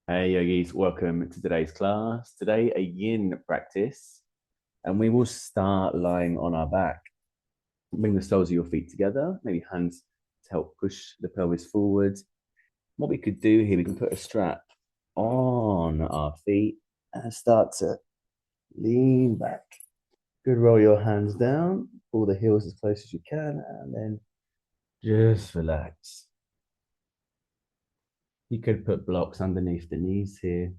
Hey yogis, welcome to today's class. Today, a yin practice, and we will start lying on our back. Bring the soles of your feet together, maybe hands to help push the pelvis forward. What we could do here, we can put a strap on our feet and start to lean back. Good, roll your hands down, pull the heels as close as you can, and then just relax. You could put blocks underneath the knees here.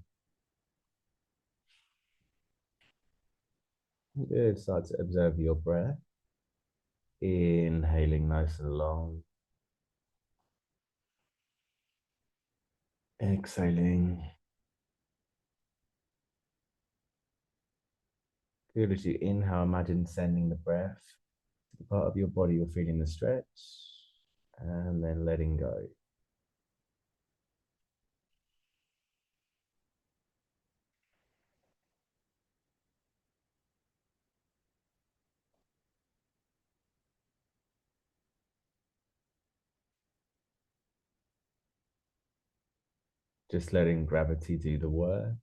Good, start to observe your breath. Inhaling nice and long. Exhaling. Good. As you inhale, imagine sending the breath to the part of your body you're feeling the stretch, and then letting go. Just letting gravity do the work.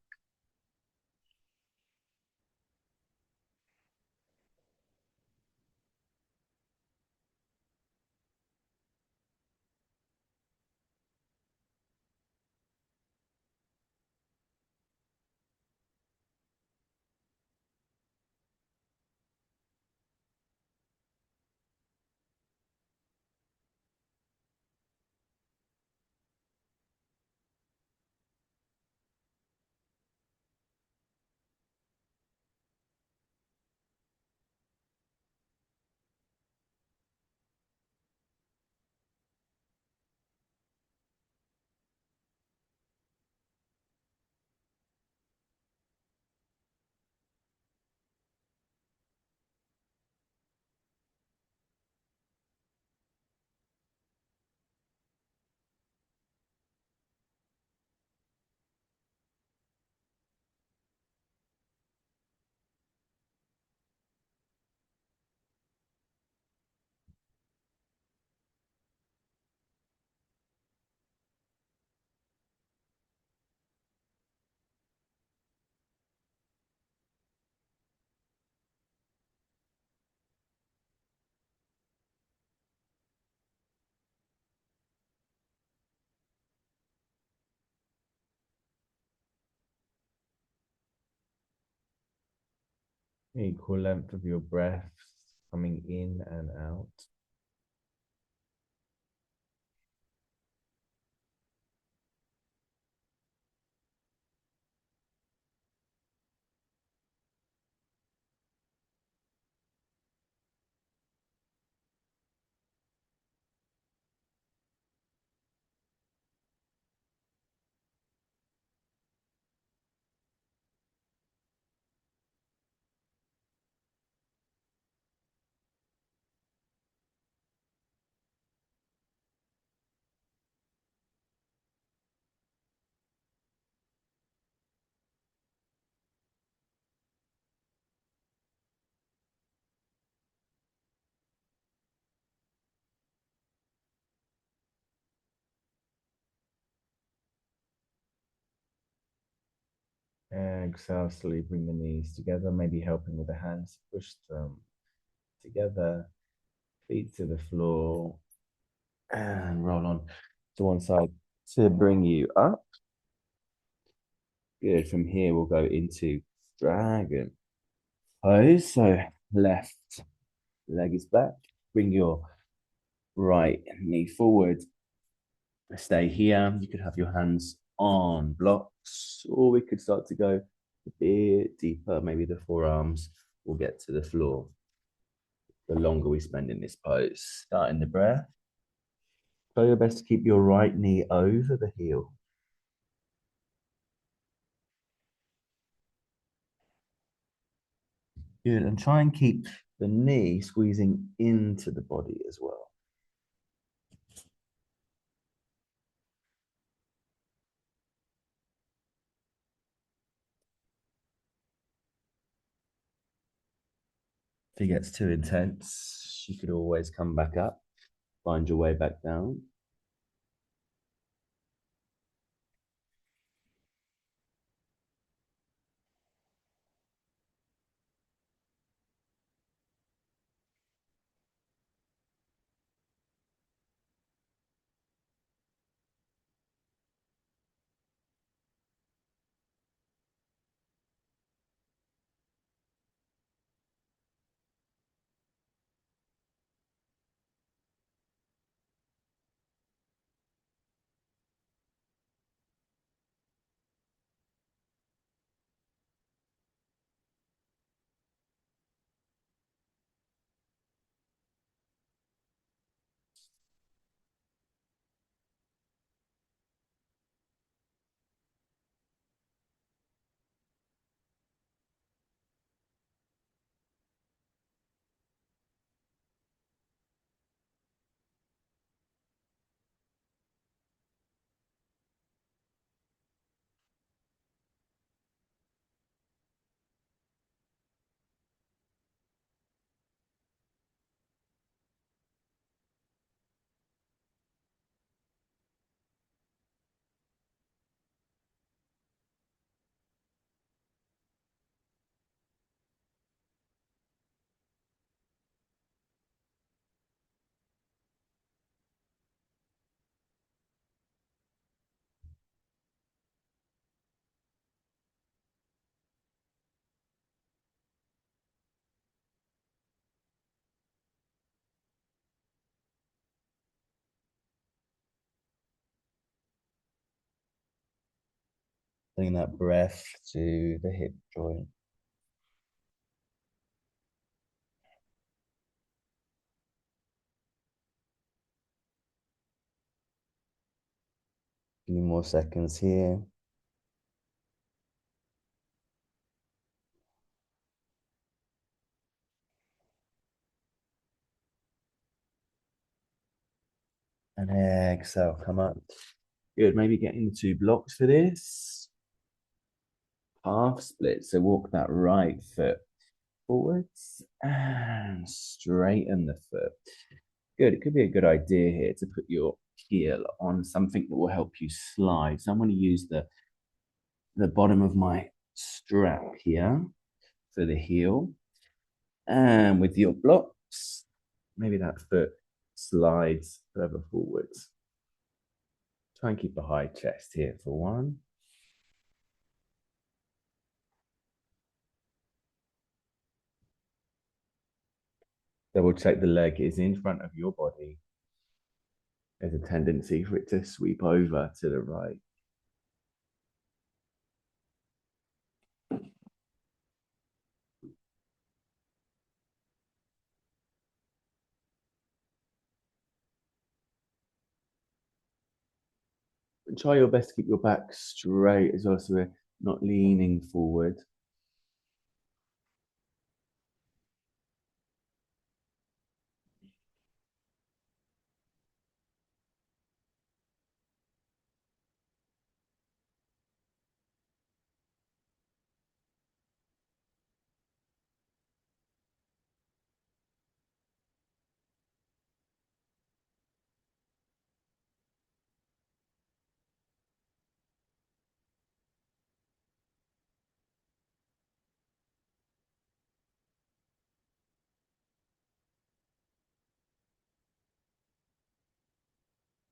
Equal length of your breath coming in and out. Exhale, slowly bring the knees together, maybe helping with the hands. Push them together, feet to the floor, and roll on to one side to bring you up. Good. From here, we'll go into dragon pose. So left leg is back. Bring your right knee forward. Stay here. You could have your hands on blocks, or we could start to go a bit deeper. Maybe the forearms will get to the floor. The longer we spend in this pose, starting the breath. Try your best to keep your right knee over the heel. Good. And try and keep the knee squeezing into the body as well. If it gets too intense, you could always come back up, find your way back down. Bring that breath to the hip joint. A few more seconds here. And exhale, come up. Good. Maybe get into blocks for this. Half split. So walk that right foot forwards and straighten the foot. Good. It could be a good idea here to put your heel on something that will help you slide. So I'm going to use the bottom of my strap here for the heel. And with your blocks, maybe that foot slides further forwards. Try and keep a high chest here for one. Double check the leg is in front of your body. There's a tendency for it to sweep over to the right. Try your best to keep your back straight as well, so we're not leaning forward.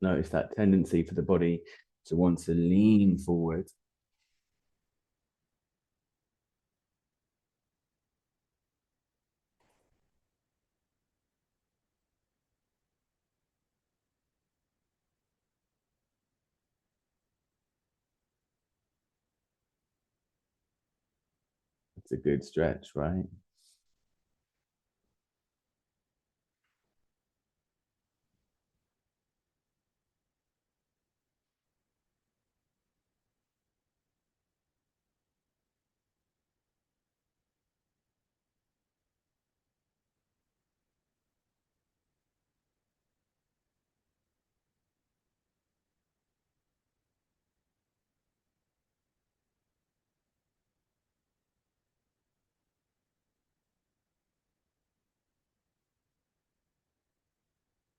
Notice that tendency for the body to want to lean forward. It's a good stretch, right?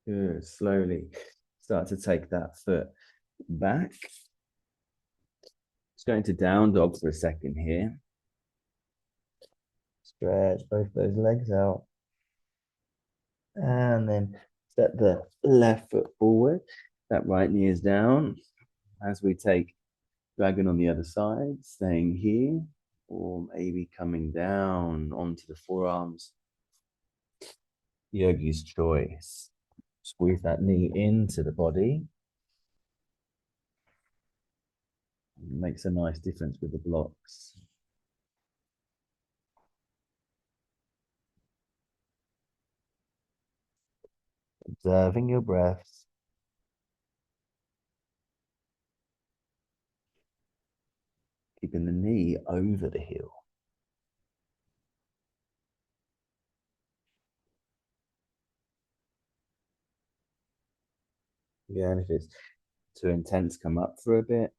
Good. Slowly start to take that foot back. Just going to down dog for a second here. Stretch both those legs out. And then step the left foot forward. That right knee is down. As we take dragon on the other side, staying here, or maybe coming down onto the forearms. Yogi's choice. Squeeze that knee into the body. It makes a nice difference with the blocks. Observing your breaths. Keeping the knee over the heel. Yeah, and if it's too intense, come up for a bit.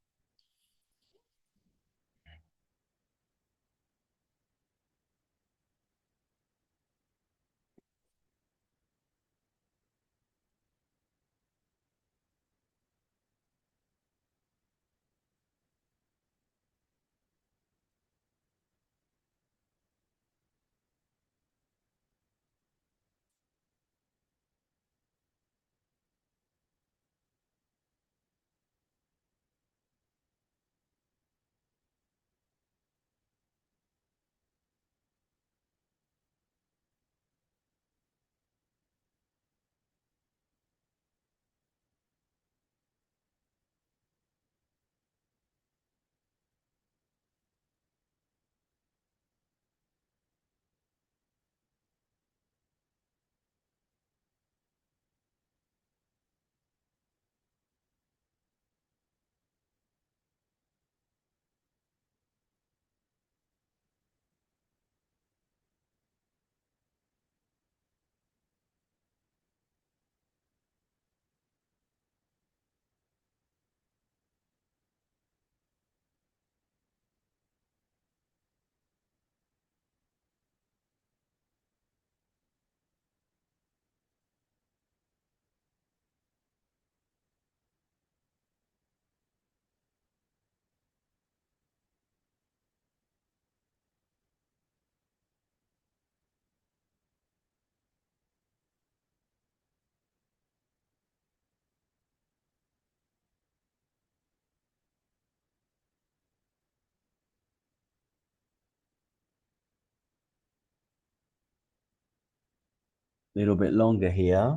Little bit longer here.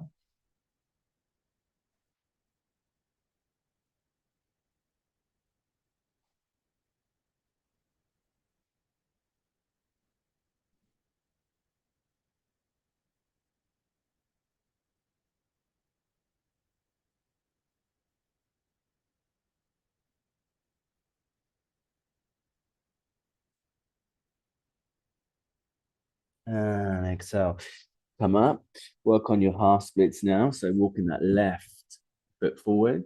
And exhale. Come up. Work on your half splits now. So walking that left foot forward.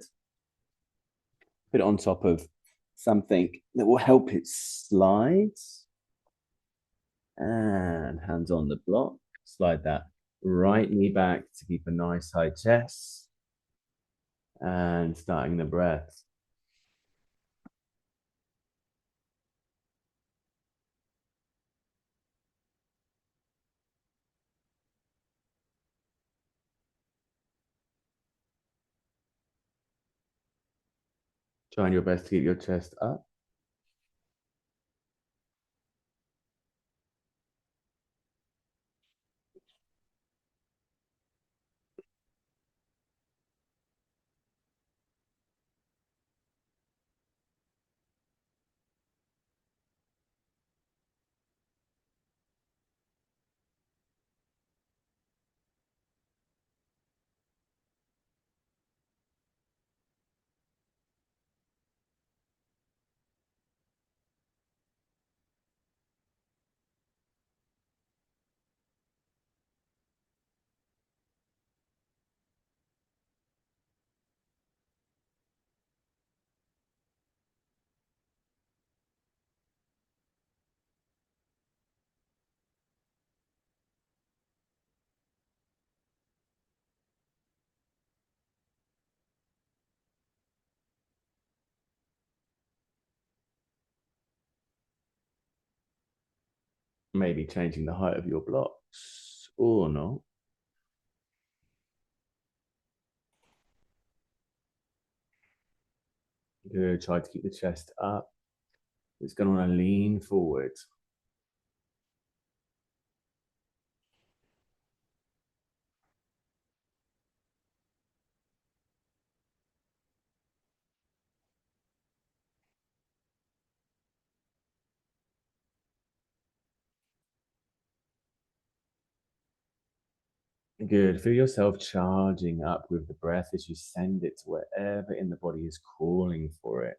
Put it on top of something that will help it slide. And hands on the block. Slide that right knee back to keep a nice high chest. And starting the breath. Trying your best to keep your chest up. Maybe changing the height of your blocks or not. Good. Try to keep the chest up. It's going to want to lean forward. Good. Feel yourself charging up with the breath as you send it to wherever in the body is calling for it.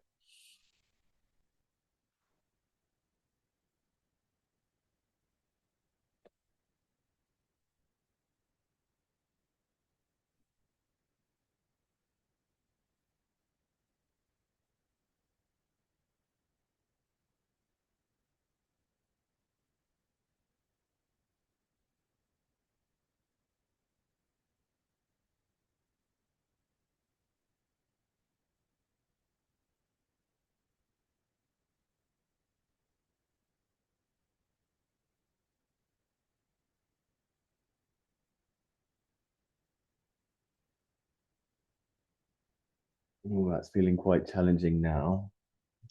Oh, that's feeling quite challenging now.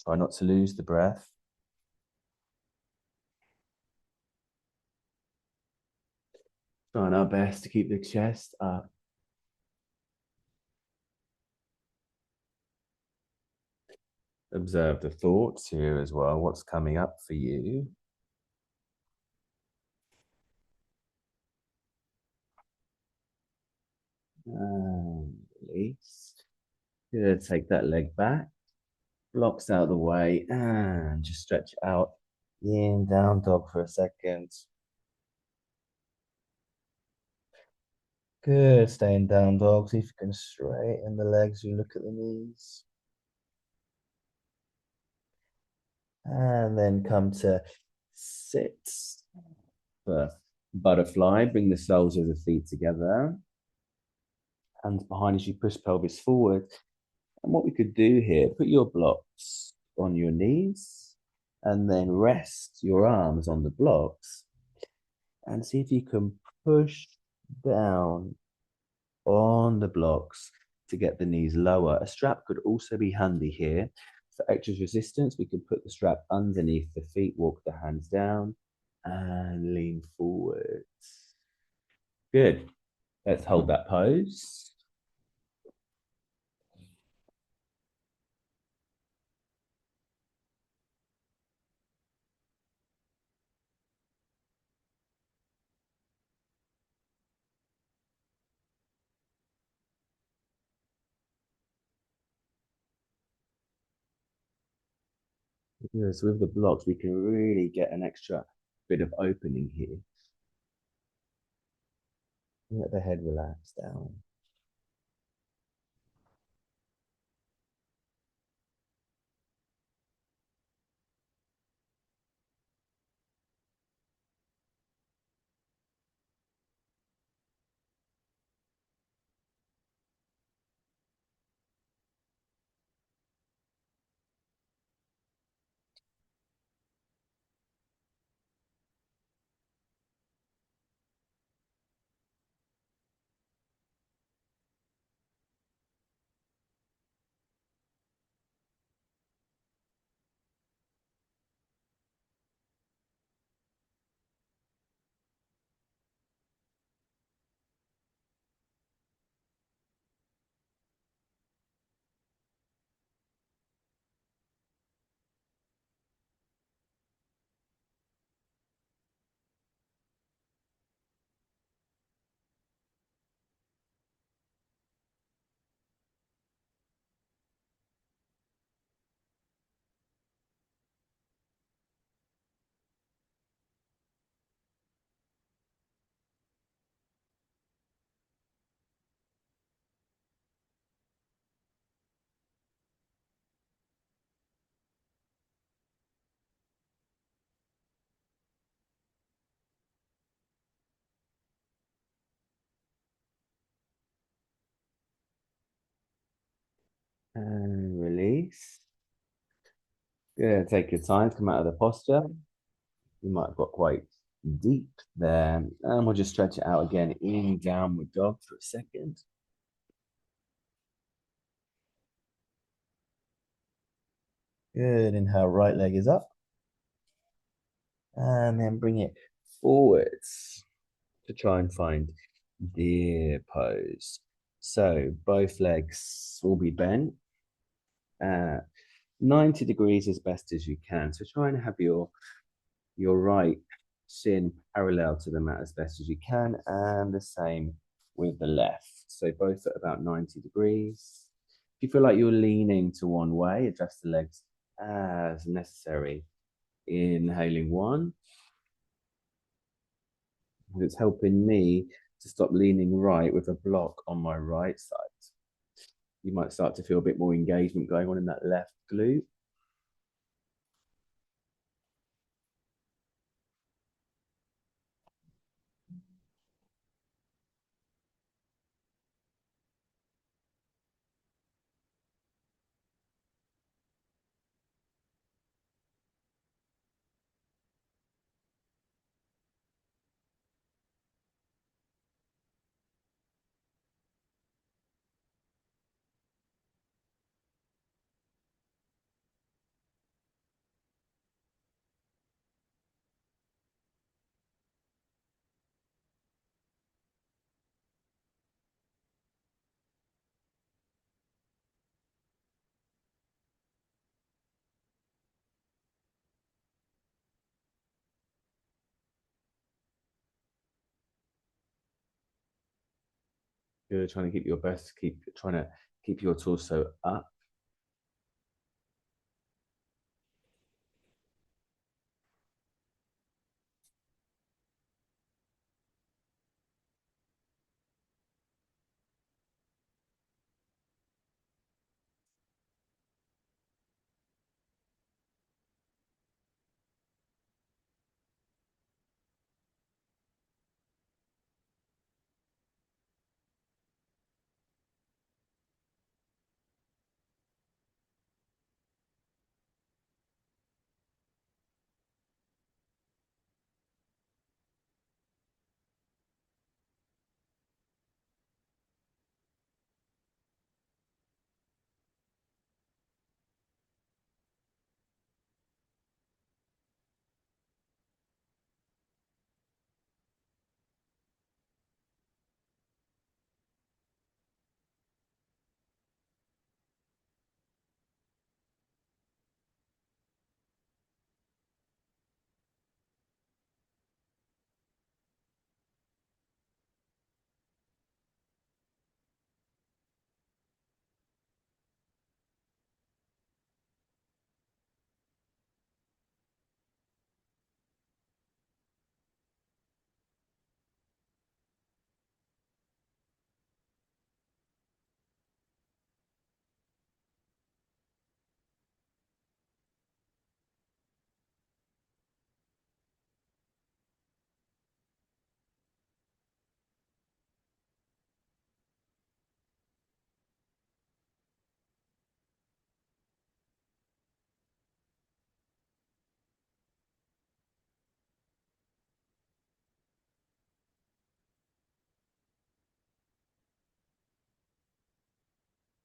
Try not to lose the breath. Trying our best to keep the chest up. Observe the thoughts here as well. What's coming up for you? And release. Good. Take that leg back. Blocks out of the way and just stretch out. Yin down dog for a second. Good. Stay in down dog. See if you can straighten the legs. You look at the knees. And then come to sit for butterfly. Bring the soles of the feet together. Hands behind as you push pelvis forward. And what we could do here, put your blocks on your knees and then rest your arms on the blocks and see if you can push down on the blocks to get the knees lower. A strap could also be handy here. For extra resistance, we can put the strap underneath the feet, walk the hands down and lean forward. Good. Let's hold that pose. Yeah, so with the blocks, we can really get an extra bit of opening here. Let the head relax down. And release. Good. Take your time to come out of the posture. You might have got quite deep there. And we'll just stretch it out again in downward dog for a second. Good. Inhale, right leg is up. And then bring it forwards to try and find deer pose. So both legs will be bent. 90 degrees as best as you can. So try and have your right shin parallel to the mat as best as you can, and the same with the left. So both at about 90 degrees. If you feel like you're leaning to one way, adjust the legs as necessary. Inhaling one. It's helping me to stop leaning right with a block on my right side. You might start to feel a bit more engagement going on in that left glute. You're trying to keep your best, keep trying to keep your torso up.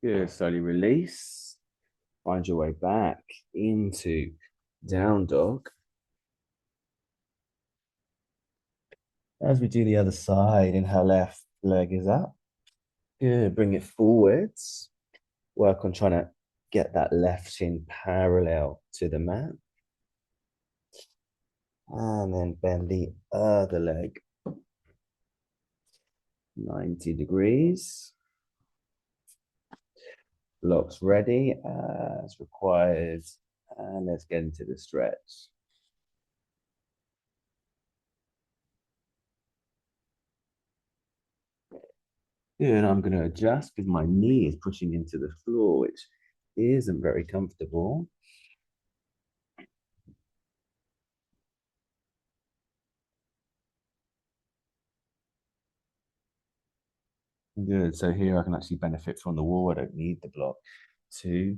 Good. Slowly release. Find your way back into down dog. As we do the other side, inhale, left leg is up. Good. Bring it forwards. Work on trying to get that left shin parallel to the mat. And then bend the other leg 90 degrees. Blocks ready as required. And let's get into the stretch. Good. I'm going to adjust because my knee is pushing into the floor, which isn't very comfortable. Good. So here I can actually benefit from the wall. I don't need the block. 2.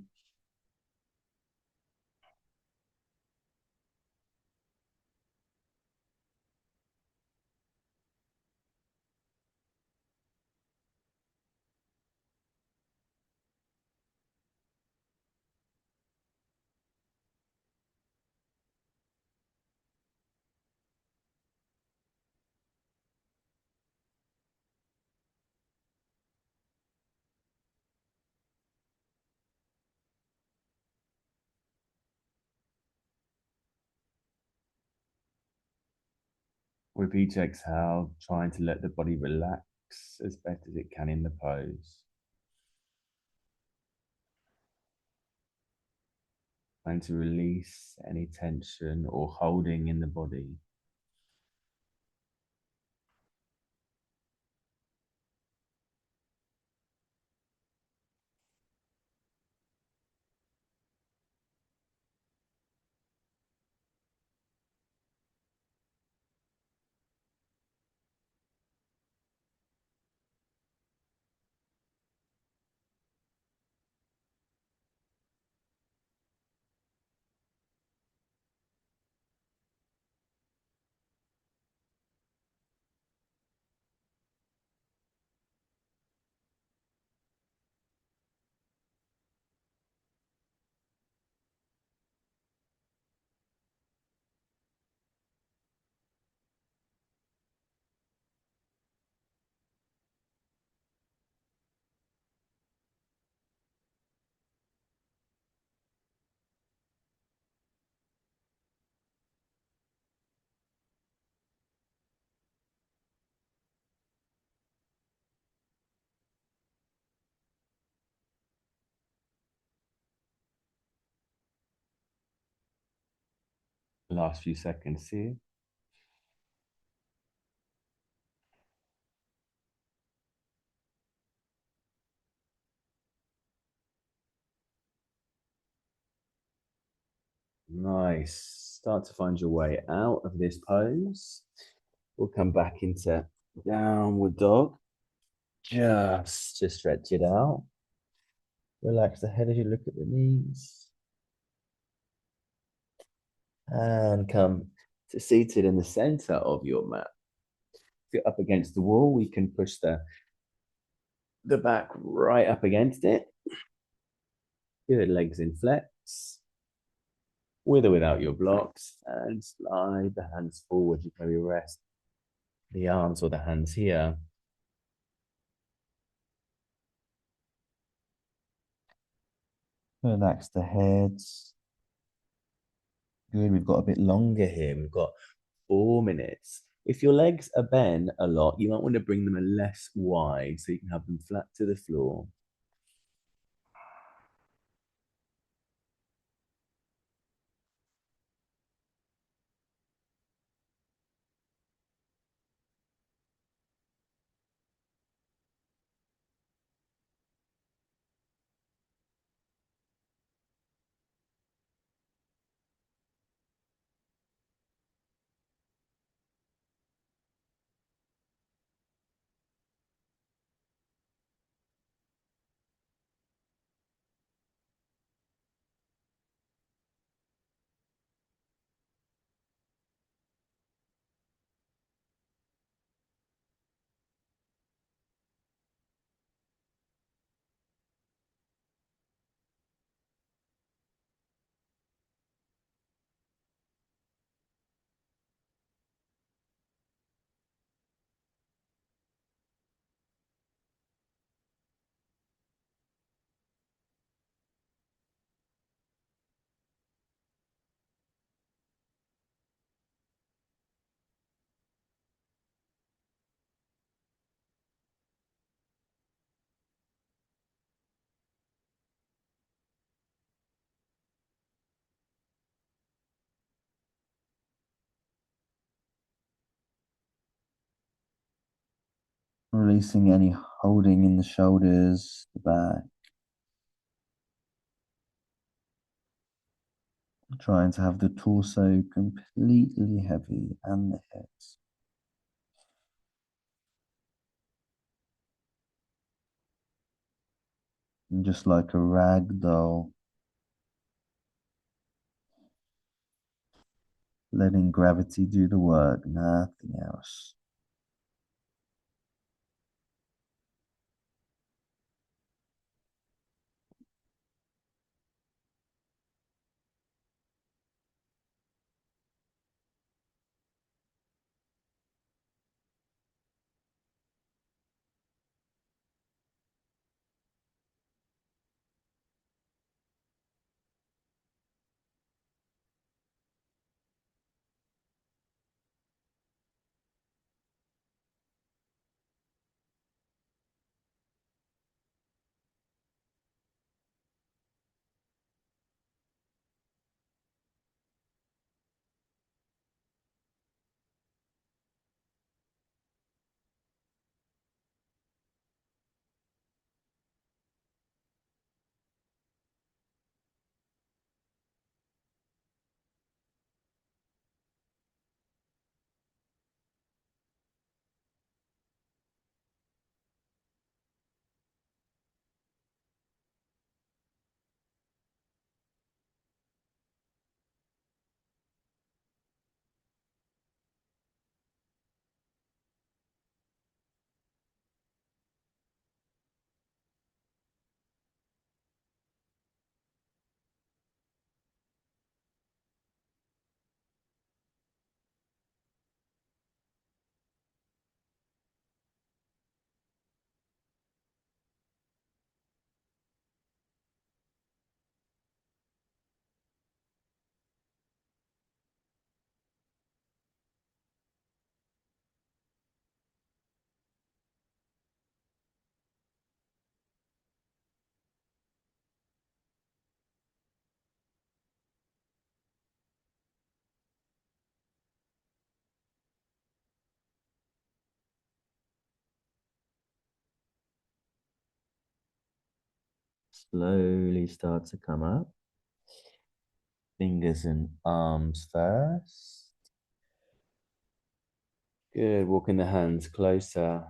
With each exhale, trying to let the body relax as best as it can in the pose. Trying to release any tension or holding in the body. Last few seconds here. Nice. Start to find your way out of this pose. We'll come back into downward dog. Just to stretch it out. Relax the head as you look at the knees. And come to seated in the center of your mat. If you're up against the wall, we can push the back right up against it. Good, legs in flex. With or without your blocks. And slide the hands forward. You maybe rest the arms or the hands here. Relax the heads. Good, we've got a bit longer here. We've got 4 minutes. If your legs are bent a lot, you might want to bring them a less wide so you can have them flat to the floor. Releasing any holding in the shoulders, the back. Trying to have the torso completely heavy and the head. And just like a rag doll, letting gravity do the work, nothing else. Slowly start to come up. Fingers and arms first. Good. Walking the hands closer.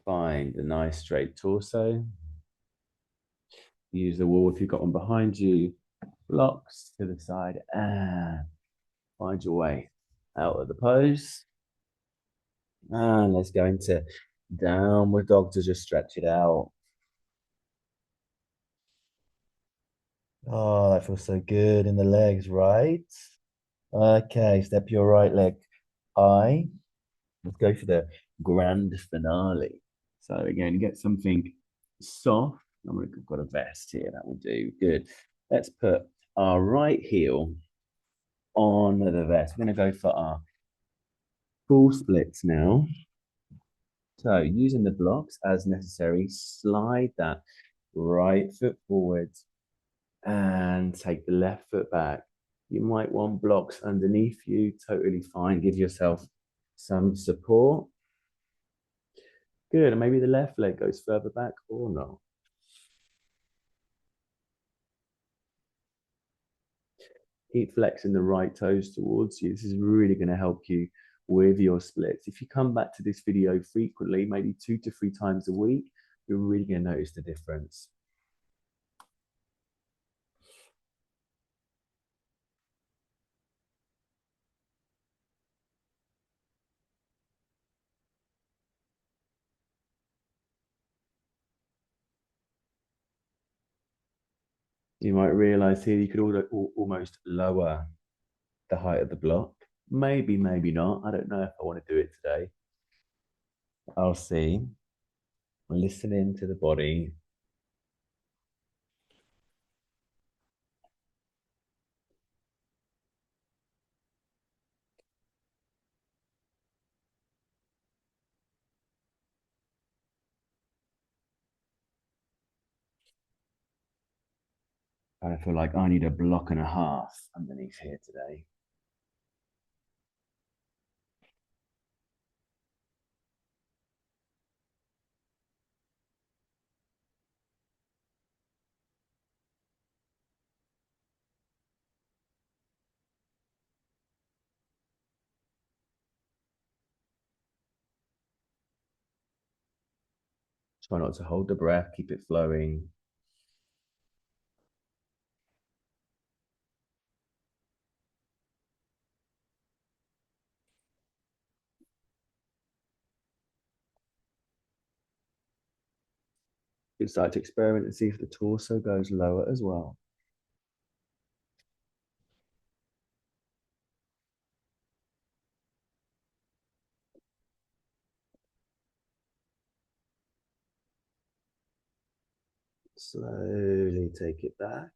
Find a nice straight torso. Use the wall if you've got one behind you. Blocks to the side and find your way out of the pose. And let's go into downward dog to just stretch it out. Oh, that feels so good in the legs, right? Okay, step your right leg high. Let's go for the grand finale. So again, get something soft. I've got a vest here, that will do. Good. Let's put our right heel on the vest. We're going to go for our full splits now. So using the blocks as necessary, slide that right foot forward and take the left foot back. You might want blocks underneath you, totally fine. Give yourself some support. Good, and maybe the left leg goes further back or not. Keep flexing the right toes towards you. This is really going to help you with your splits. If you come back to this video frequently, maybe 2 to 3 times a week, you're really going to notice the difference. You might realize here you could almost lower the height of the block. Maybe, maybe not. I don't know if I want to do it today. I'll see. Listening to the body. I feel like I need a block and a half underneath here today. Try not to hold the breath, keep it flowing. You can start to experiment and see if the torso goes lower as well. Slowly take it back.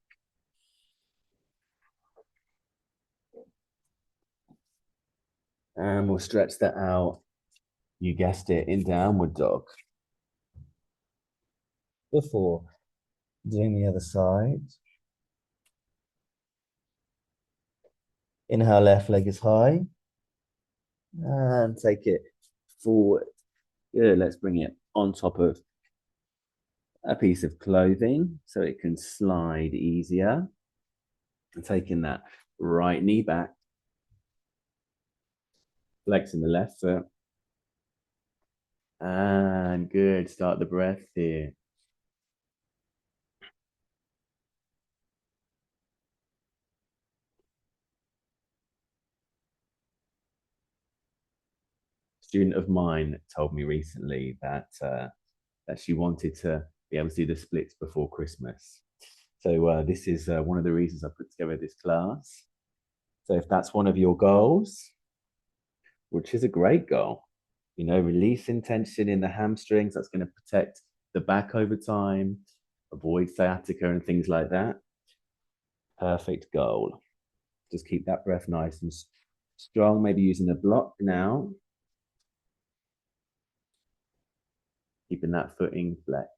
And we'll stretch that out. You guessed it, in downward dog. Before doing the other side. Inhale, left leg is high. And take it forward. Good. Let's bring it on top of a piece of clothing so it can slide easier. And taking that right knee back. Flexing the left foot. And good. Start the breath here. Student of mine told me recently that she wanted to be able to do the splits before Christmas. So this is one of the reasons I put together this class. So if that's one of your goals, which is a great goal, releasing tension in the hamstrings, that's going to protect the back over time, avoid sciatica and things like that. Perfect goal. Just keep that breath nice and strong, maybe using a block now. Keeping that footing flexed.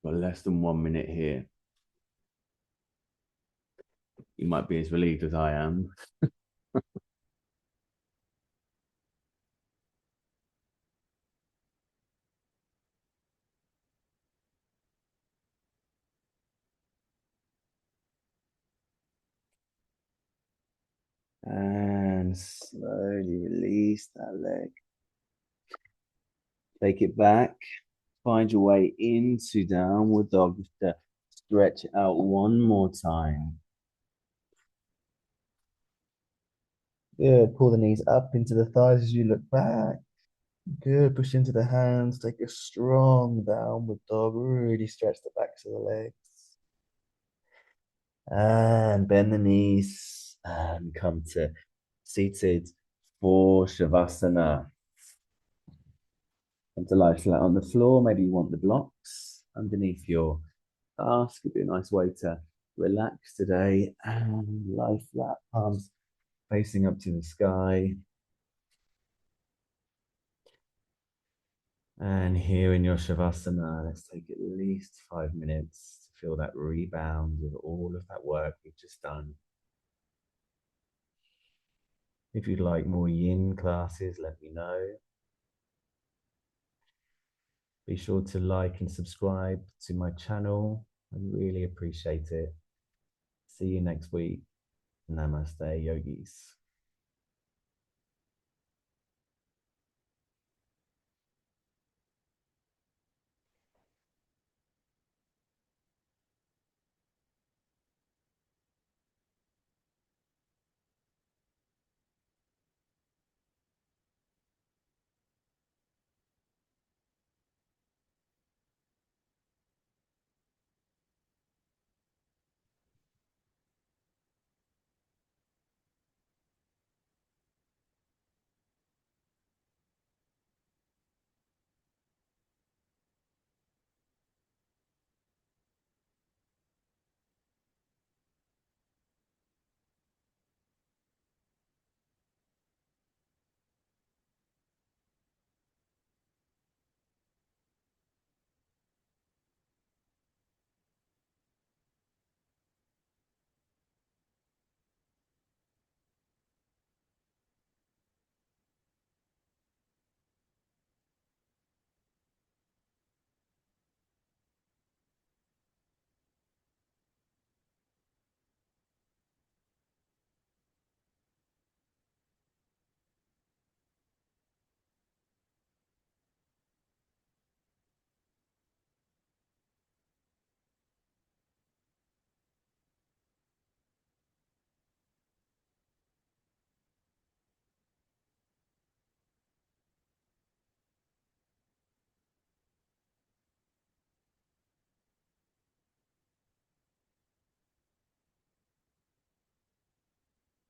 Got less than 1 minute here. You might be as relieved as I am. And slowly release that leg. Take it back. Find your way into downward dog. Just stretch it out one more time. Good. Pull the knees up into the thighs as you look back. Good. Push into the hands. Take a strong downward dog. Really stretch the backs of the legs. And bend the knees and come to seated for Shavasana. Come to lie flat on the floor. Maybe you want the blocks underneath your ask. It'd be a nice way to relax today. And lie flat, palms facing up to the sky. And here in your Shavasana, let's take at least 5 minutes to feel that rebound of all of that work we've just done. If you'd like more yin classes, let me know. Be sure to like and subscribe to my channel. I really appreciate it. See you next week. Namaste, yogis.